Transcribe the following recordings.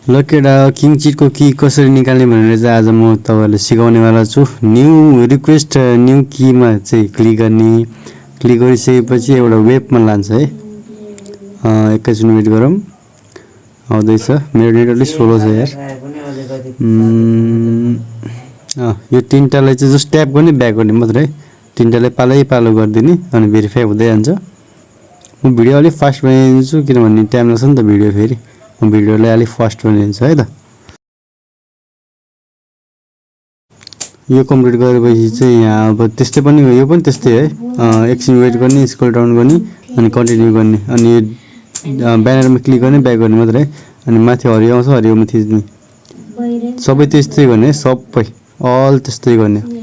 ल केटा किङ चिटको की कसरी निकाल्ने भनेर चाहिँ आज म तपाईँहरूलाई सिकाउनेवाला छु। न्यू रिक्वेस्ट न्यू कीमा चाहिँ क्लिक गर्ने, क्लिक गरिसकेपछि एउटा वेबमा लान्छ है। एकैछिन वेट गरौँ, आउँदैछ। मेरो नेट अलिक स्लो छ यार। यो तिनटालाई चाहिँ जस्ट ट्याप गर्ने, ब्याक गर्ने मात्रै है। तिनटालाई पालै पालो गरिदिने अनि भेरिफाई हुँदै जान्छ। म भिडियो अलिक फास्ट बनाइदिन्छु किनभने टाइम लाग्छ नि त भिडियो, फेरि म भिडियोलाई अलिक फास्ट बनाइदिन्छु है त। यो कम्प्लिट गरेपछि चाहिँ यहाँ अब त्यस्तै पनि हो, यो पनि त्यस्तै है। एकछिन वेट गर्ने, स्क्रल डाउन गर्ने अनि कन्टिन्यू गर्ने अनि ब्यानरमा क्लिक गर्ने, ब्याक गर्ने मात्रै है। अनि माथि हरियो आउँछ, हरियोमा थिच्ने। सबै त्यस्तै गर्ने, सबै अल त्यस्तै गर्ने।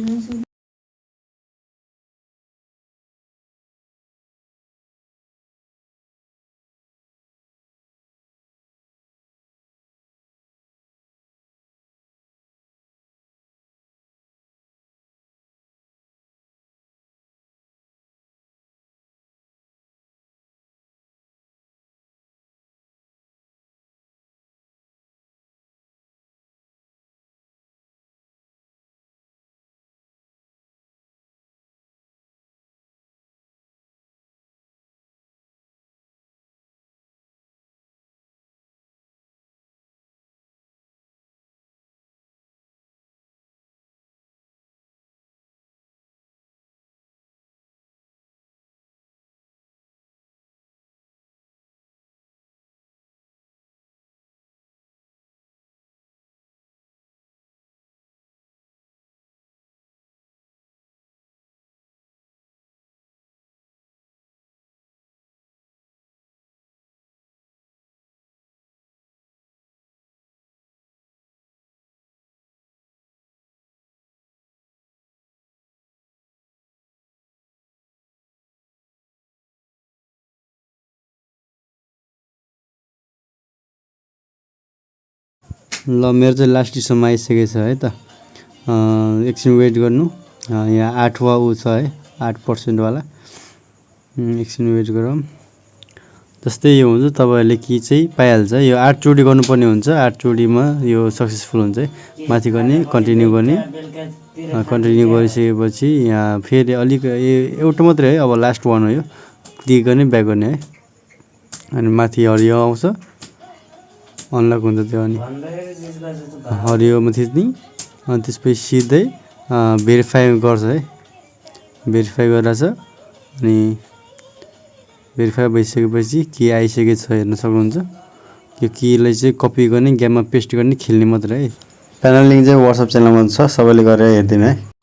ल मेरो चाहिँ लास्ट डिसम्म आइसकेको छ है त। एकछिन वेट गर्नु। यहाँ 8 वा ऊ छ है, 8% वाला। एकछिन वेट गरौँ। जस्तै यो हुन्छ, तपाईँहरूले की चाहिँ पाइहाल्छ। यो 8 चोटि गर्नुपर्ने हुन्छ, 8 चोटिमा यो सक्सेसफुल हुन्छ है। माथि गर्ने, कन्टिन्यू गर्ने। कन्टिन्यू गरिसकेपछि यहाँ फेरि अलिक एउटा मात्रै है, अब लास्ट वान हो यो। क्लिक गर्ने, ब्याक गर्ने है। अनि माथि हरियो आउँछ, अनलक हुन्छ त्यो। अनि हरियोमा थिच्ने अनि त्यसपछि सिधै भेरिफाई गर्छ है। भेरिफाई गरिरहेछ अनि भेरिफाई भइसकेपछि की आइसकेको छ हेर्न सक्नुहुन्छ। यो कीलाई चाहिँ कपी गर्ने, गेममा पेस्ट गर्ने, खेल्ने मात्रै है। प्यानल लिङ्क चाहिँ वाट्सएप च्यानलमा छ, सबैले गरेर हेरिदिनु है।